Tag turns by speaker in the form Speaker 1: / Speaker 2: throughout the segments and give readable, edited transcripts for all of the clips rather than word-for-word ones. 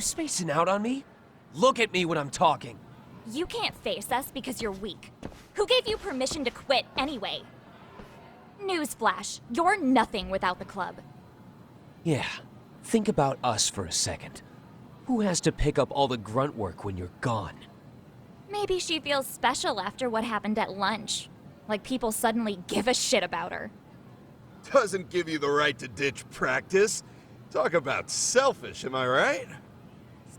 Speaker 1: spacing out on me? Look at me when I'm talking.
Speaker 2: You can't face us because you're weak. Who gave you permission to quit anyway? Newsflash, you're nothing without the club.
Speaker 1: Yeah, think about us for a second. Who has to pick up all the grunt work when you're gone?
Speaker 2: Maybe she feels special after what happened at lunch. Like people suddenly give a shit about her.
Speaker 3: Doesn't give you the right to ditch practice. Talk about selfish, am I right?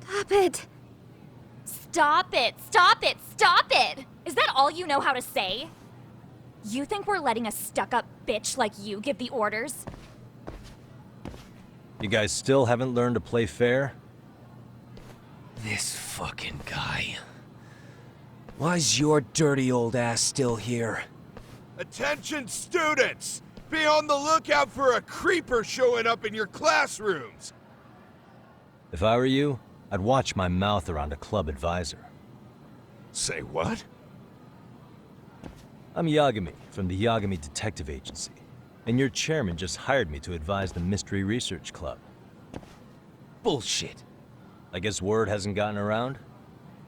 Speaker 2: Stop it. Stop it! Stop it! Stop it! Is that all you know how to say? You think we're letting a stuck-up bitch like you give the orders?
Speaker 4: You guys still haven't learned to play fair?
Speaker 1: This fucking guy. Why's your dirty old ass still here?
Speaker 3: Attention students! Be on the lookout for a creeper showing up in your classrooms!
Speaker 4: If I were you, I'd watch my mouth around a club advisor.
Speaker 3: Say what?
Speaker 4: I'm Yagami, from the Yagami Detective Agency, and your chairman just hired me to advise the Mystery Research Club.
Speaker 1: Bullshit.
Speaker 4: I guess word hasn't gotten around?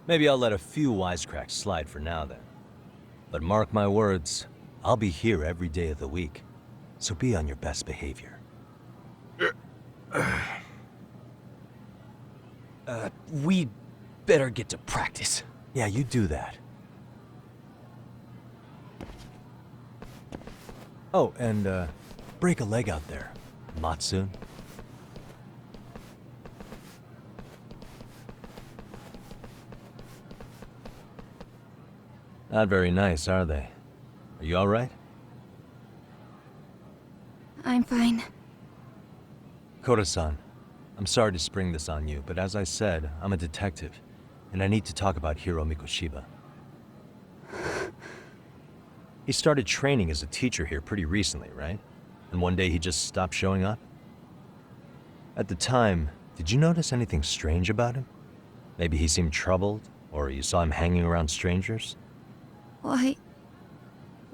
Speaker 4: Maybe I'll let a few wisecracks slide for now then. But mark my words, I'll be here every day of the week, so be on your best behavior.
Speaker 1: We better get to practice.
Speaker 4: Yeah, you do that. Oh, and break a leg out there. Not soon. Not very nice, are they? Are you all right?
Speaker 2: I'm fine.
Speaker 4: Koda-san, I'm sorry to spring this on you, but as I said, I'm a detective, and I need to talk about Hiro Mikoshiba. He started training as a teacher here pretty recently, right? And one day he just stopped showing up? At the time, did you notice anything strange about him? Maybe he seemed troubled, or you saw him hanging around strangers?
Speaker 2: Why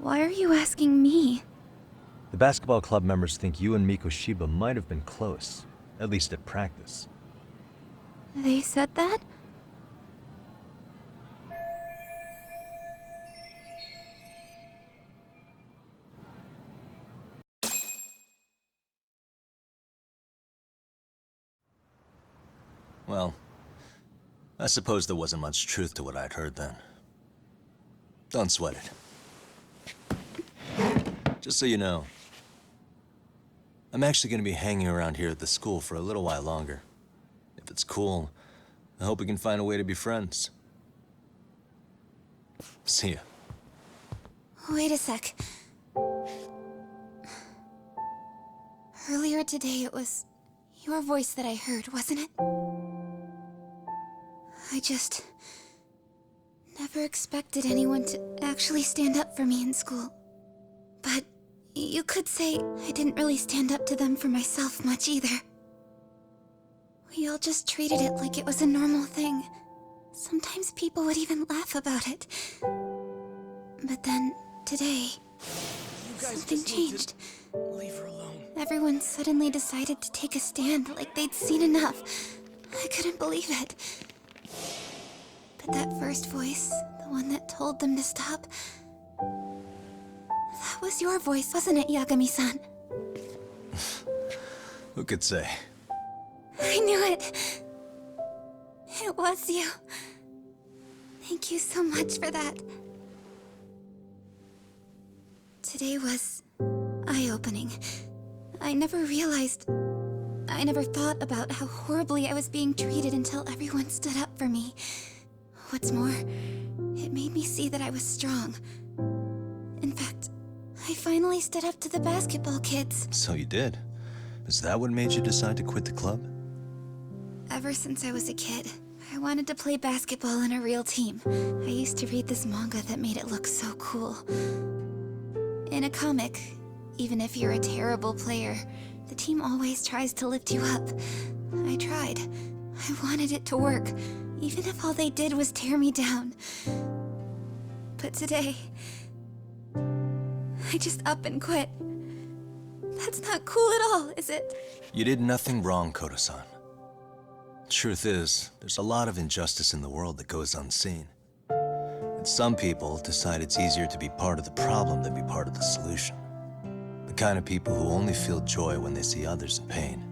Speaker 2: are you asking me?
Speaker 4: The basketball club members think you and Mikoshiba might have been close, at least at practice.
Speaker 2: They said that?
Speaker 5: Well, I suppose there wasn't much truth to what I'd heard then. Don't sweat it. Just so you know, I'm actually going to be hanging around here at the school for a little while longer. If it's cool, I hope we can find a way to be friends. See ya.
Speaker 6: Wait a sec. Earlier today, it was your voice that I heard, wasn't it? I just never expected anyone to actually stand up for me in school. But you could say I didn't really stand up to them for myself much either. We all just treated it like it was a normal thing. Sometimes people would even laugh about it. But then, today, something changed.
Speaker 1: Leave her alone.
Speaker 6: Everyone suddenly decided to take a stand like they'd seen enough. I couldn't believe it. But that first voice, the one that told them to stop, that was your voice, wasn't it, Yagami-san?
Speaker 5: Who could say?
Speaker 6: I knew it. It was you. Thank you so much for that. Today was eye-opening. I never thought about how horribly I was being treated until everyone stood up for me. What's more, it made me see that I was strong. In fact, I finally stood up to the basketball kids.
Speaker 5: So you did. Is that what made you decide to quit the club?
Speaker 6: Ever since I was a kid, I wanted to play basketball in a real team. I used to read this manga that made it look so cool. In a comic, even if you're a terrible player, the team always tries to lift you up. I tried. I wanted it to work, even if all they did was tear me down. But today, I just up and quit. That's not cool at all, is it?
Speaker 5: You did nothing wrong, Koda-san. Truth is, there's a lot of injustice in the world that goes unseen. And some people decide it's easier to be part of the problem than be part of the solution. The kind of people who only feel joy when they see others in pain.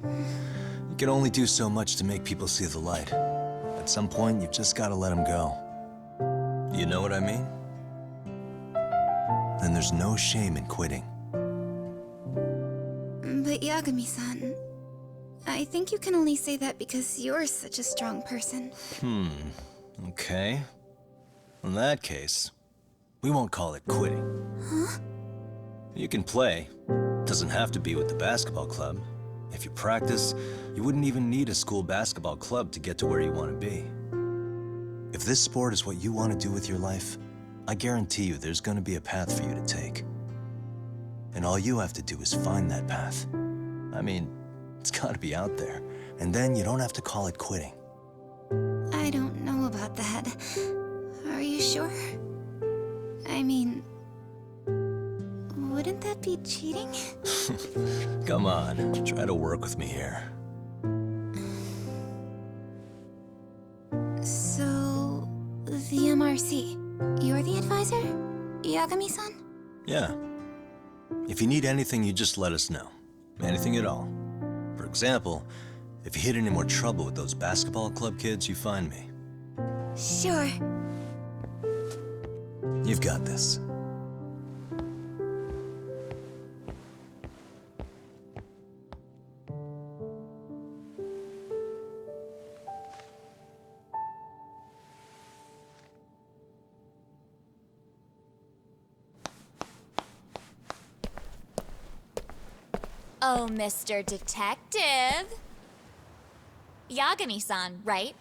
Speaker 5: You can only do so much to make people see the light. At some point, you've just got to let them go. You know what I mean? Then there's no shame in quitting.
Speaker 6: But Yagami-san, I think you can only say that because you're such a strong person.
Speaker 5: Okay. In that case, we won't call it quitting.
Speaker 6: Huh?
Speaker 5: You can play. Doesn't have to be with the basketball club. If you practice, you wouldn't even need a school basketball club to get to where you want to be. If this sport is what you want to do with your life, I guarantee you there's going to be a path for you to take. And all you have to do is find that path. I mean, it's got to be out there. And then you don't have to call it quitting.
Speaker 6: I don't know about that. Are you sure? I mean, wouldn't that be cheating?
Speaker 5: Come on, try to work with me here.
Speaker 6: So, the MRC, you're the advisor? Yagami-san?
Speaker 5: Yeah. If you need anything, you just let us know. Anything at all. For example, if you hit any more trouble with those basketball club kids, you find me.
Speaker 6: Sure.
Speaker 5: You've got this.
Speaker 2: Oh, Mr. Detective. Yagami-san, right?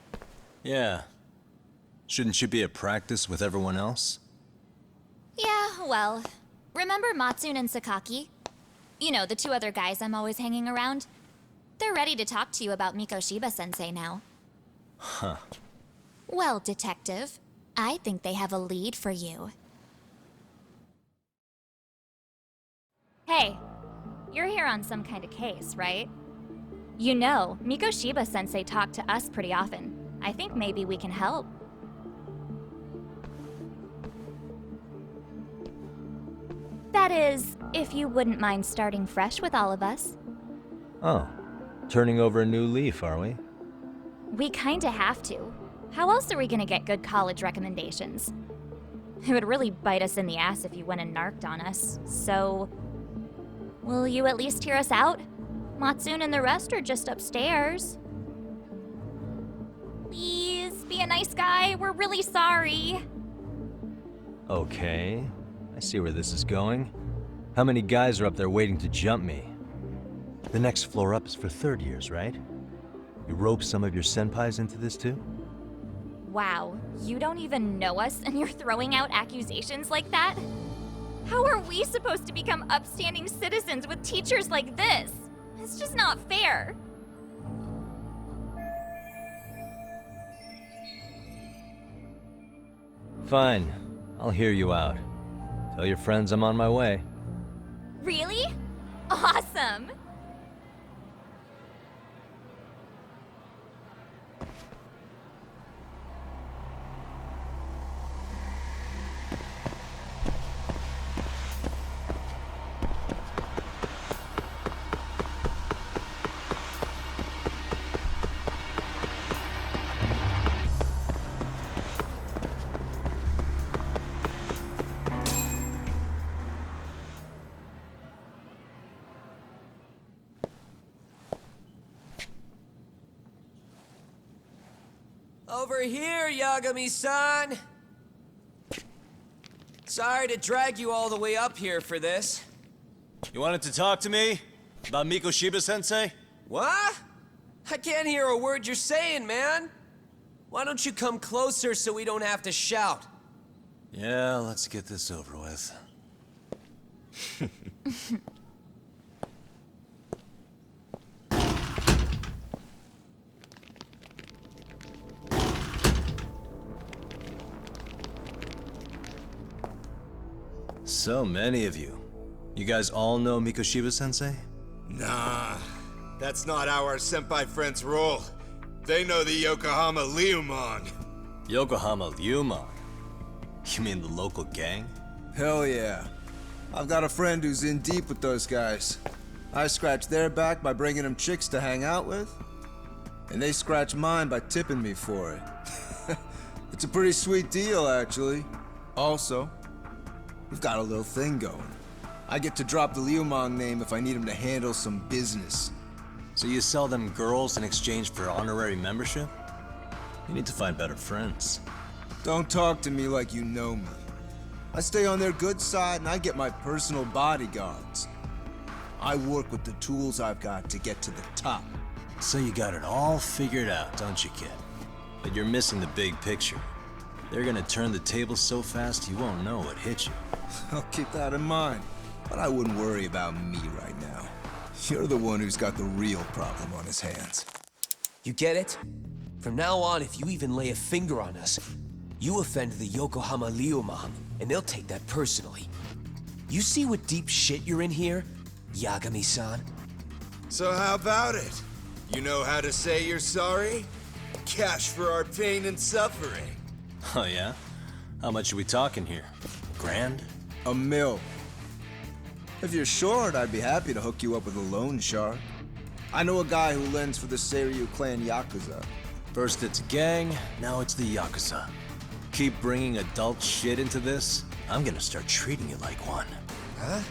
Speaker 5: Yeah. Shouldn't you be at practice with everyone else?
Speaker 2: Yeah, well, remember Matsune and Sakaki? You know, the two other guys I'm always hanging around? They're ready to talk to you about Mikoshiba-sensei now.
Speaker 5: Huh.
Speaker 2: Well, Detective, I think they have a lead for you. Hey, you're here on some kind of case, right? You know, Mikoshiba-sensei talked to us pretty often. I think maybe we can help. That is, if you wouldn't mind starting fresh with all of us.
Speaker 4: Oh, turning over a new leaf, are we?
Speaker 2: We kinda have to. How else are we gonna get good college recommendations? It would really bite us in the ass if you went and narked on us, so... Will you at least hear us out? Matsune and the rest are just upstairs. Please, be a nice guy, we're really sorry.
Speaker 4: Okay, I see where this is going. How many guys are up there waiting to jump me? The next floor up is for third years, right? You rope some of your senpais into this too?
Speaker 2: Wow, you don't even know us and you're throwing out accusations like that? How are we supposed to become upstanding citizens with teachers like this? It's just not fair.
Speaker 4: Fine, I'll hear you out. Tell your friends I'm on my way.
Speaker 2: Really? Awesome!
Speaker 1: Over here, Yagami-san! Sorry to drag you all the way up here for this.
Speaker 5: You wanted to talk to me? About Mikoshiba-sensei?
Speaker 1: What? I can't hear a word you're saying, man. Why don't you come closer so we don't have to shout?
Speaker 5: Yeah, let's get this over with. So many of you. You guys all know Mikoshiba-sensei?
Speaker 3: Nah, that's not how our senpai friends roll. They know the Yokohama Liumang.
Speaker 5: Yokohama Liumang? You mean the local gang?
Speaker 7: Hell yeah. I've got a friend who's in deep with those guys. I scratch their back by bringing them chicks to hang out with, and they scratch mine by tipping me for it. It's a pretty sweet deal, actually. Also, we've got a little thing going. I get to drop the Liumang name if I need him to handle some business.
Speaker 5: So you sell them girls in exchange for honorary membership? You need to find better friends.
Speaker 7: Don't talk to me like you know me. I stay on their good side and I get my personal bodyguards. I work with the tools I've got to get to the top.
Speaker 5: So you got it all figured out, don't you, kid? But you're missing the big picture. They're gonna turn the tables so fast you won't know what hit you.
Speaker 7: I'll keep that in mind. But I wouldn't worry about me right now. You're the one who's got the real problem on his hands.
Speaker 1: You get it? From now on, if you even lay a finger on us, you offend the Yokohama Liumang, and they'll take that personally. You see what deep shit you're in here, Yagami-san?
Speaker 3: So how about it? You know how to say you're sorry? Cash for our pain and suffering.
Speaker 5: Oh yeah? How much are we talking here? Grand?
Speaker 7: $1 million. If you're short, I'd be happy to hook you up with a loan shark. I know a guy who lends for the Seiryu clan Yakuza.
Speaker 5: First it's a gang, now it's the Yakuza. Keep bringing adult shit into this, I'm gonna start treating you like one.
Speaker 1: Huh?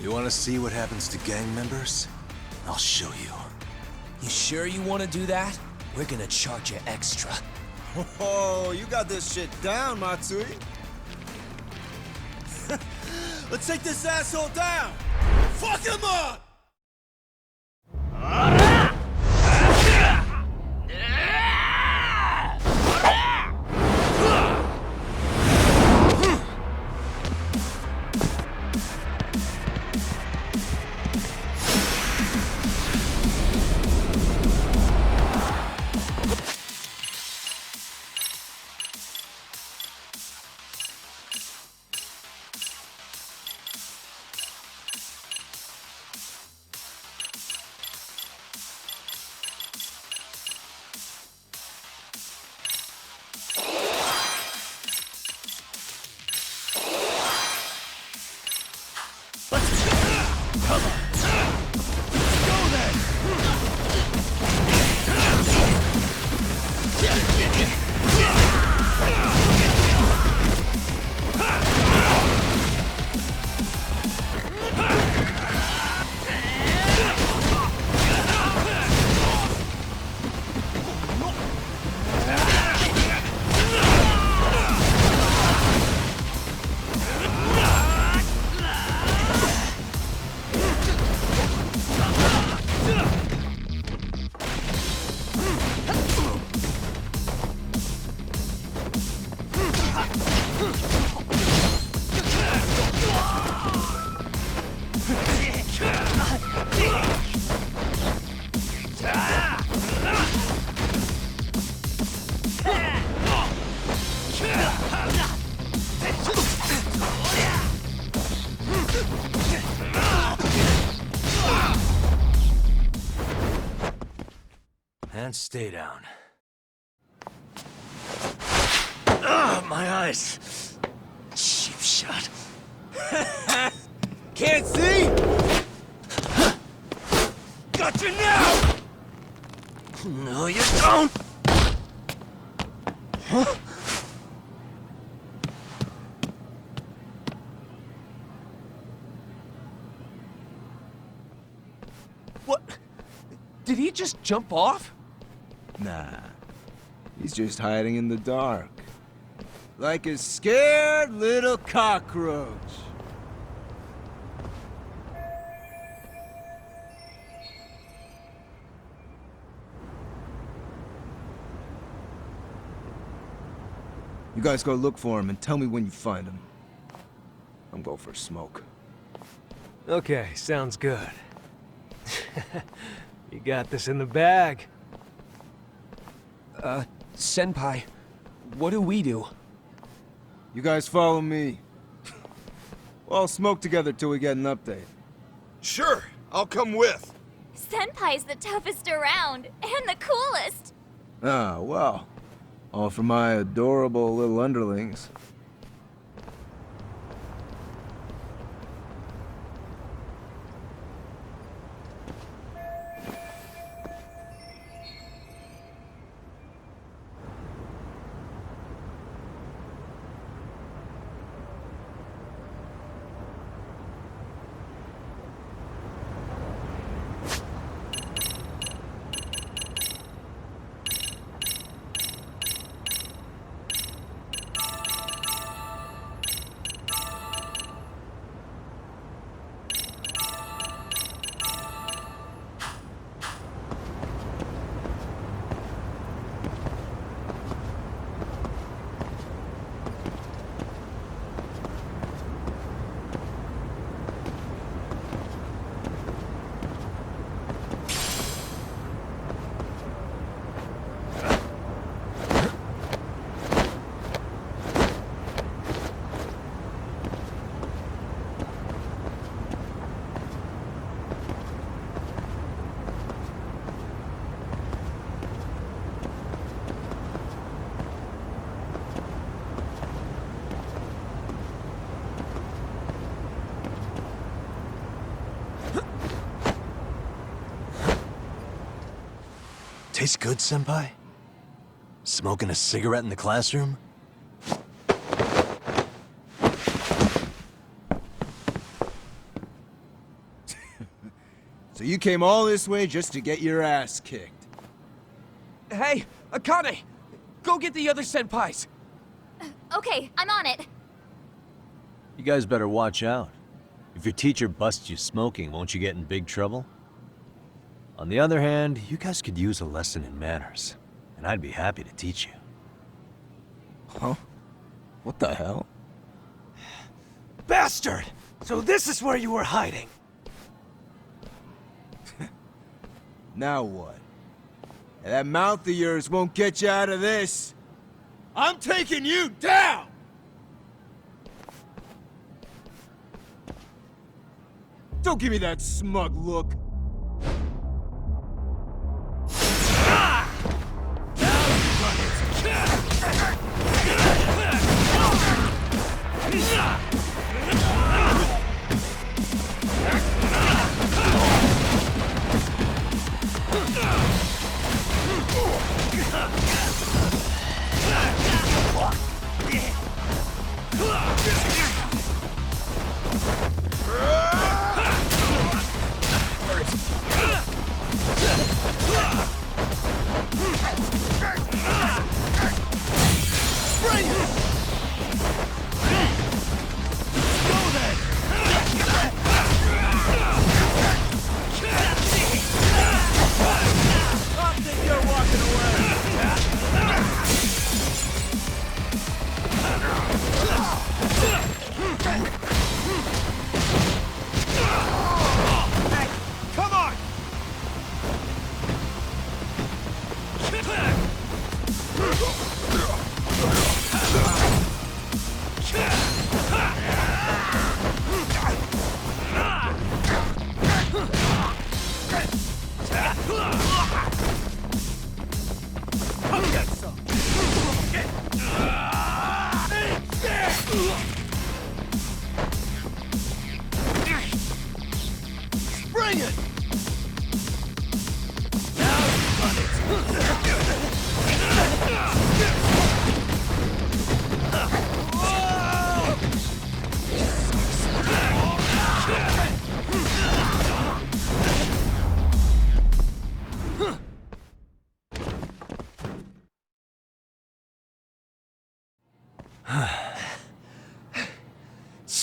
Speaker 5: You wanna see what happens to gang members? I'll show you.
Speaker 1: You sure you want to do that? We're gonna charge you extra.
Speaker 7: Oh, you got this shit down, Matsui. Let's take this asshole down! Fuck him up!
Speaker 5: And stay down. Ugh, my eyes! Cheap shot.
Speaker 3: Can't see? Gotcha now!
Speaker 5: No, you don't! Huh?
Speaker 1: What? Did he just jump off?
Speaker 7: Nah. He's just hiding in the dark. Like a scared little cockroach. You guys go look for him and tell me when you find him. I'm going for a smoke.
Speaker 8: Okay, sounds good. You got this in the bag.
Speaker 1: Senpai, what do we do?
Speaker 7: You guys follow me. We'll all smoke together till we get an update.
Speaker 3: Sure, I'll come with.
Speaker 2: Senpai's the toughest around, and the coolest!
Speaker 7: Ah, well. All for my adorable little underlings.
Speaker 4: Tastes good, Senpai? Smoking a cigarette in the classroom?
Speaker 7: So you came all this way just to get your ass kicked.
Speaker 1: Hey, Akane! Go get the other senpais!
Speaker 2: Okay, I'm on it.
Speaker 4: You guys better watch out. If your teacher busts you smoking, won't you get in big trouble? On the other hand, you guys could use a lesson in manners, and I'd be happy to teach you.
Speaker 7: Huh? What the hell?
Speaker 8: Bastard! So this is where you were hiding.
Speaker 7: Now what? That mouth of yours won't get you out of this. I'm taking you down! Don't give me that smug look.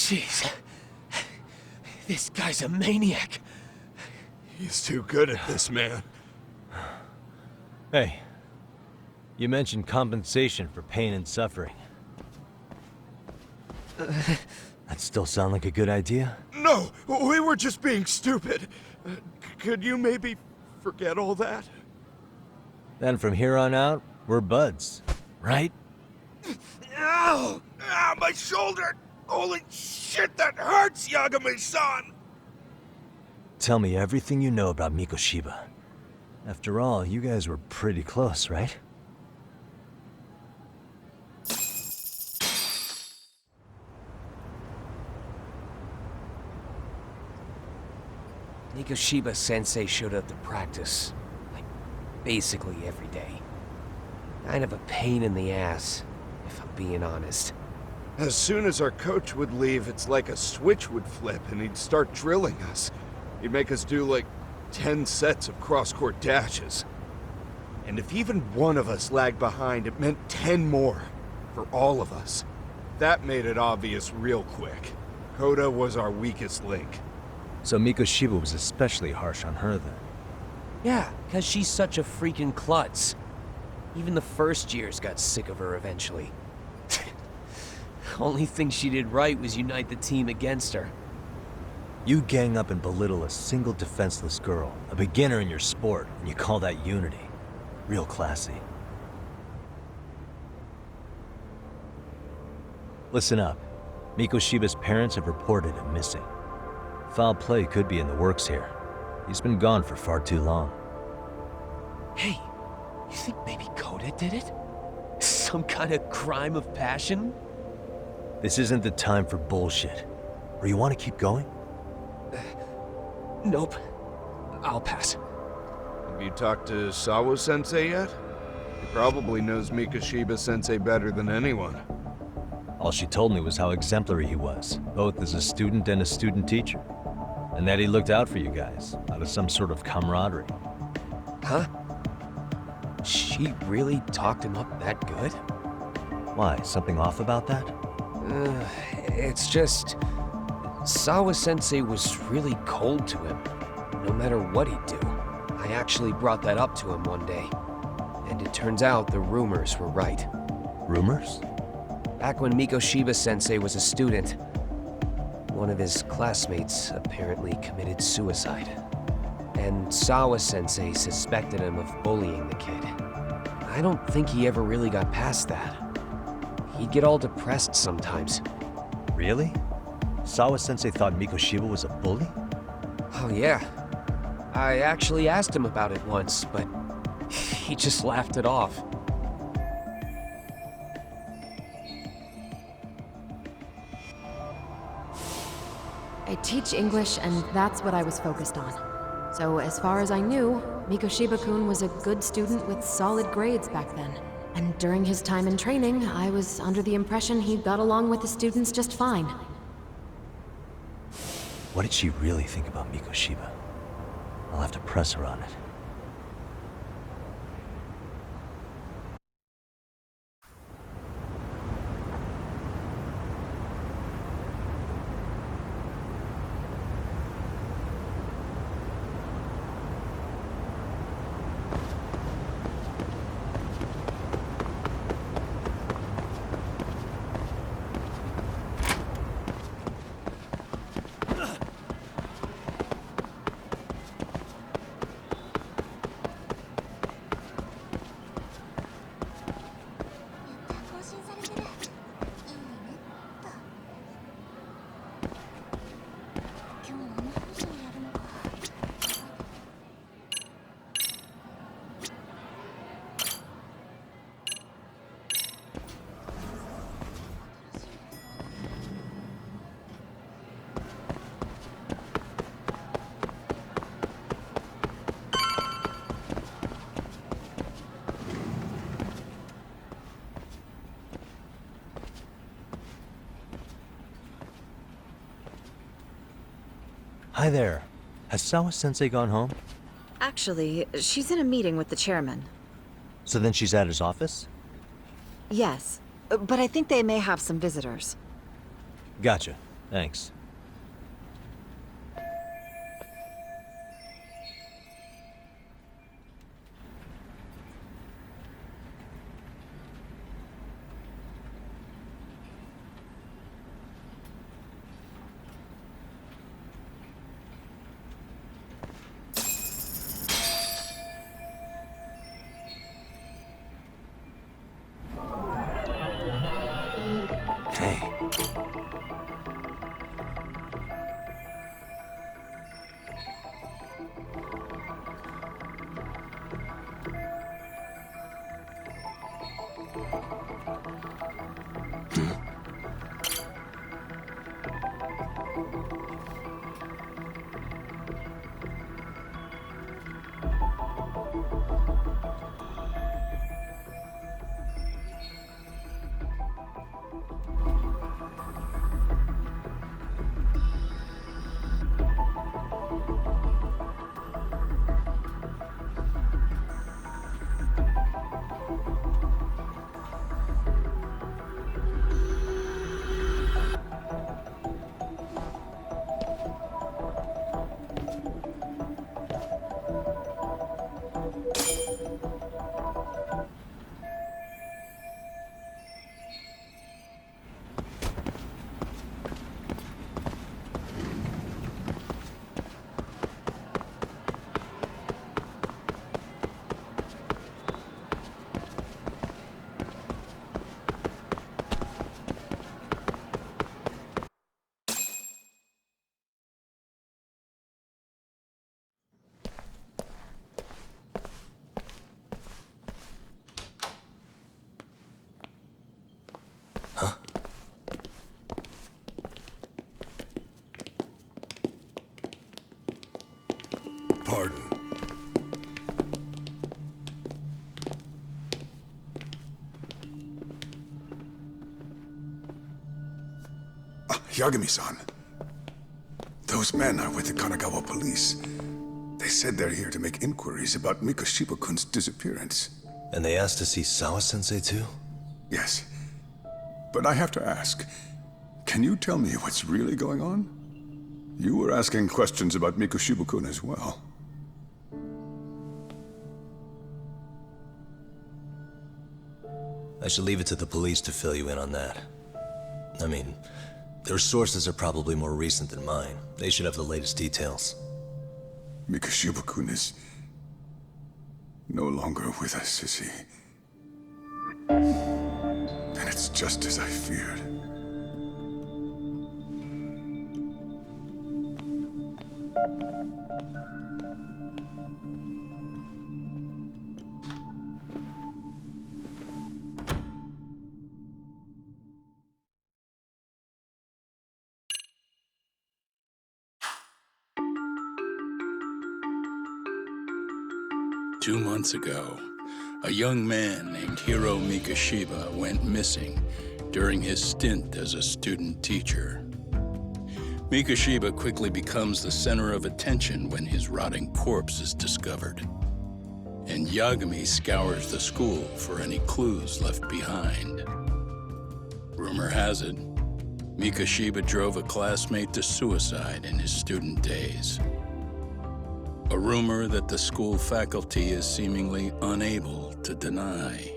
Speaker 1: Jeez. This guy's a maniac.
Speaker 3: He's too good at this, man.
Speaker 4: Hey, you mentioned compensation for pain and suffering. That still sound like a good idea?
Speaker 3: No, we were just being stupid. Could you maybe forget all that?
Speaker 4: Then from here on out, we're buds, right?
Speaker 3: Ow! Ah, my shoulder! Holy shit, that hurts, Yagami-san!
Speaker 4: Tell me everything you know about Mikoshiba. After all, you guys were pretty close, right?
Speaker 1: Mikoshiba Sensei showed up to practice, like, basically every day. Kind of a pain in the ass, if I'm being honest.
Speaker 3: As soon as our coach would leave, it's like a switch would flip and he'd start drilling us. He'd make us do like 10 sets of cross-court dashes. And if even one of us lagged behind, it meant 10 more. For all of us. That made it obvious real quick. Koda was our weakest link.
Speaker 4: So Mikoshiba was especially harsh on her then.
Speaker 1: Yeah, because she's such a freaking klutz. Even the first years got sick of her eventually. Only thing she did right was unite the team against her.
Speaker 4: You gang up and belittle a single defenseless girl, a beginner in your sport, and you call that unity. Real classy. Listen up. Mikoshiba's parents have reported him missing. Foul play could be in the works here. He's been gone for far too long.
Speaker 1: Hey, you think maybe Koda did it? Some kind of crime of passion?
Speaker 4: This isn't the time for bullshit. Or you want to keep going?
Speaker 1: Nope. I'll pass.
Speaker 3: Have you talked to Sawa-sensei yet? He probably knows Mikoshiba-sensei better than anyone.
Speaker 4: All she told me was how exemplary he was, both as a student and a student teacher. And that he looked out for you guys, out of some sort of camaraderie.
Speaker 1: Huh? She really talked him up that good?
Speaker 4: Why, something off about that?
Speaker 1: It's just... Sawa-sensei was really cold to him, no matter what he'd do. I actually brought that up to him one day. And it turns out the rumors were right.
Speaker 4: Rumors?
Speaker 1: Back when Mikoshiba-sensei was a student, one of his classmates apparently committed suicide. And Sawa-sensei suspected him of bullying the kid. I don't think he ever really got past that. He'd get all depressed sometimes.
Speaker 4: Really? Sawa-sensei thought Mikoshiba was a bully?
Speaker 1: Oh yeah. I actually asked him about it once, but he just laughed it off.
Speaker 9: I teach English, and that's what I was focused on. So as far as I knew, Mikoshiba-kun was a good student with solid grades back then. And during his time in training, I was under the impression he got along with the students just fine.
Speaker 4: What did she really think about Mikoshiba? I'll have to press her on it. Hi there. Has Sawa-sensei gone home?
Speaker 10: Actually, she's in a meeting with the chairman.
Speaker 4: So then she's at his office?
Speaker 10: Yes, but I think they may have some visitors.
Speaker 4: Gotcha. Thanks.
Speaker 11: pardon. Yagami-san. Those men are with the Kanagawa police. They said they're here to make inquiries about Mikoshiba-kun's disappearance.
Speaker 5: And they asked to see Sawa-sensei too?
Speaker 11: Yes. But I have to ask, can you tell me what's really going on? You were asking questions about Mikoshiba-kun as well.
Speaker 5: I should leave it to the police to fill you in on that. I mean, their sources are probably more recent than mine. They should have the latest details.
Speaker 11: Mikoshiba-kun is no longer with us, is he? And it's just as I feared.
Speaker 12: Two months ago, a young man named Hiro Mikoshiba went missing during his stint as a student teacher. Mikoshiba quickly becomes the center of attention when his rotting corpse is discovered. And Yagami scours the school for any clues left behind. Rumor has it, Mikoshiba drove a classmate to suicide in his student days. A rumor that the school faculty is seemingly unable to deny.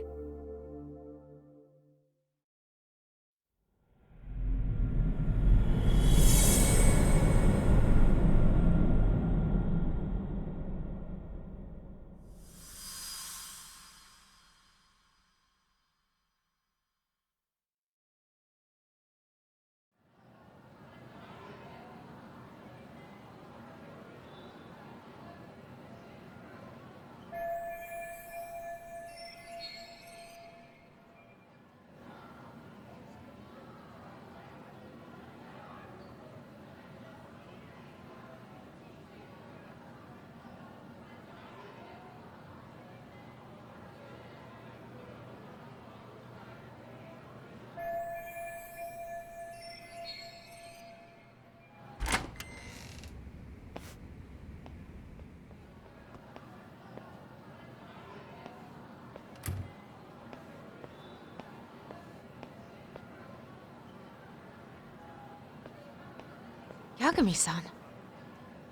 Speaker 9: Yagami-san,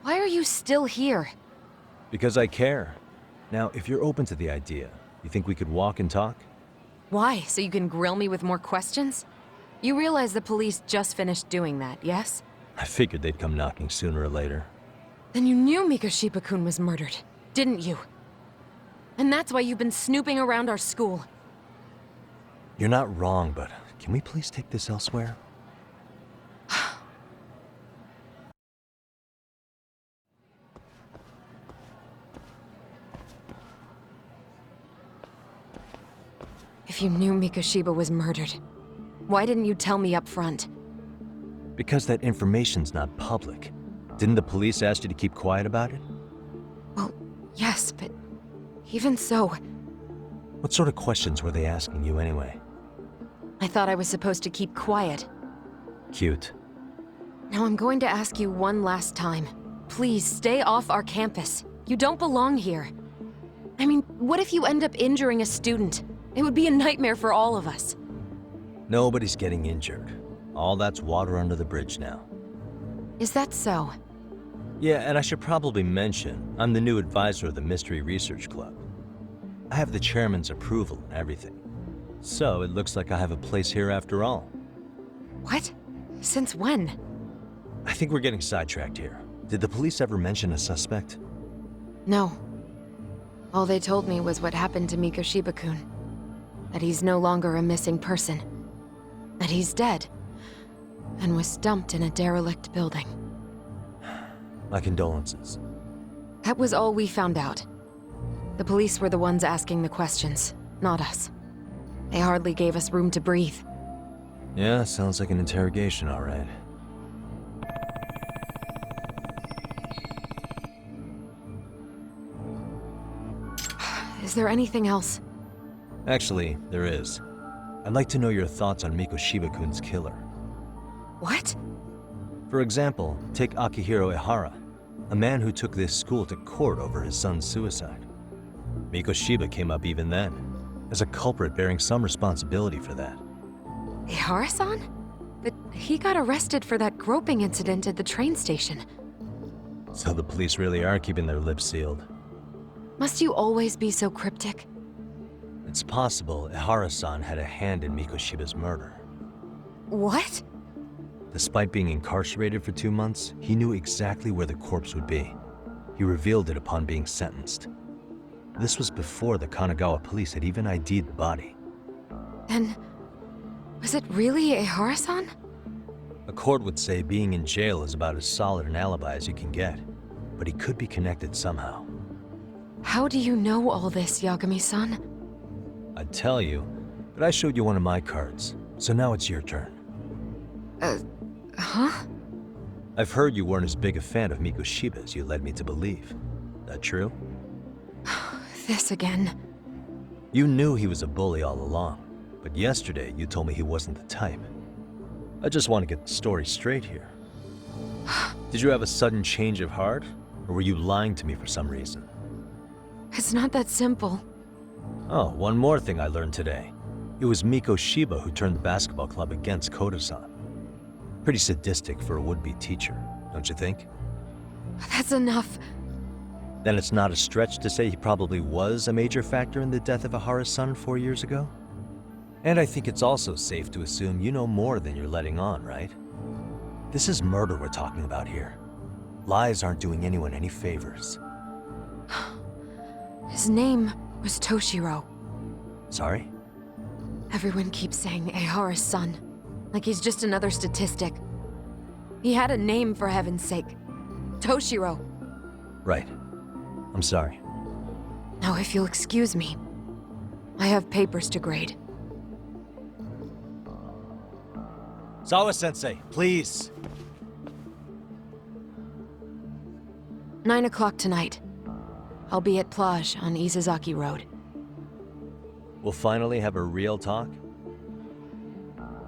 Speaker 9: why are you still here?
Speaker 4: Because I care. Now, if you're open to the idea, you think we could walk and talk?
Speaker 9: Why? So you can grill me with more questions? You realize the police just finished doing that, yes?
Speaker 4: I figured they'd come knocking sooner or later.
Speaker 9: Then you knew Mikoshiba-kun was murdered, didn't you? And that's why you've been snooping around our school.
Speaker 4: You're not wrong, but can we please take this elsewhere?
Speaker 9: If you knew Mikoshiba was murdered, why didn't you tell me up front?
Speaker 4: Because that information's not public. Didn't the police ask you to keep quiet about it?
Speaker 9: Well, yes, but even so...
Speaker 4: What sort of questions were they asking you anyway?
Speaker 9: I thought I was supposed to keep quiet.
Speaker 4: Cute.
Speaker 9: Now I'm going to ask you one last time. Please, stay off our campus. You don't belong here. I mean, what if you end up injuring a student? It would be a nightmare for all of us.
Speaker 4: Nobody's getting injured. All that's water under the bridge now.
Speaker 9: Is that so?
Speaker 4: Yeah, and I should probably mention, I'm the new advisor of the Mystery Research Club. I have the chairman's approval and everything. So it looks like I have a place here after all.
Speaker 9: What? Since when?
Speaker 4: I think we're getting sidetracked here. Did the police ever mention a suspect?
Speaker 9: No. All they told me was what happened to Mikoshiba-kun. That he's no longer a missing person. That he's dead. And was dumped in a derelict building.
Speaker 4: My condolences.
Speaker 9: That was all we found out. The police were the ones asking the questions, not us. They hardly gave us room to breathe.
Speaker 4: Yeah, sounds like an interrogation, all right.
Speaker 9: Is there anything else?
Speaker 4: Actually, there is. I'd like to know your thoughts on Mikoshiba-kun's killer.
Speaker 9: What?
Speaker 4: For example, take Akihiro Ehara, a man who took this school to court over his son's suicide. Mikoshiba came up even then, as a culprit bearing some responsibility for that.
Speaker 9: Ehara-san? But he got arrested for that groping incident at the train station.
Speaker 4: So the police really are keeping their lips sealed.
Speaker 9: Must you always be so cryptic?
Speaker 4: It's possible Ehara-san had a hand in Mikoshiba's murder.
Speaker 9: What?
Speaker 4: Despite being incarcerated for 2 months, he knew exactly where the corpse would be. He revealed it upon being sentenced. This was before the Kanagawa police had even ID'd the body.
Speaker 9: Then, was it really Ehara-san?
Speaker 4: A court would say being in jail is about as solid an alibi as you can get, but he could be connected somehow.
Speaker 9: How do you know all this, Yagami-san?
Speaker 4: I'd tell you, but I showed you one of my cards, so now it's your turn.
Speaker 9: Huh?
Speaker 4: I've heard you weren't as big a fan of Mikoshiba as you led me to believe. That true?
Speaker 9: This again.
Speaker 4: You knew he was a bully all along, but yesterday you told me he wasn't the type. I just want to get the story straight here. Did you have a sudden change of heart, or were you lying to me for some reason?
Speaker 9: It's not that simple.
Speaker 4: Oh, one more thing I learned today. It was Mikoshiba who turned the basketball club against Koda-san. Pretty sadistic for a would-be teacher, don't you think?
Speaker 9: That's enough.
Speaker 4: Then it's not a stretch to say he probably was a major factor in the death of Ehara's son 4 years ago? And I think it's also safe to assume you know more than you're letting on, right? This is murder we're talking about here. Lies aren't doing anyone any favors.
Speaker 9: His name was Toshiro.
Speaker 4: Sorry?
Speaker 9: Everyone keeps saying Ehara's son, like he's just another statistic. He had a name, for heaven's sake. Toshiro.
Speaker 4: Right. I'm sorry.
Speaker 9: Now, if you'll excuse me, I have papers to grade.
Speaker 4: Sawa-sensei, please.
Speaker 9: 9 o'clock tonight. I'll be at Plage on Isazaki Road.
Speaker 4: We'll finally have a real talk?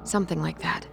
Speaker 9: Something like that.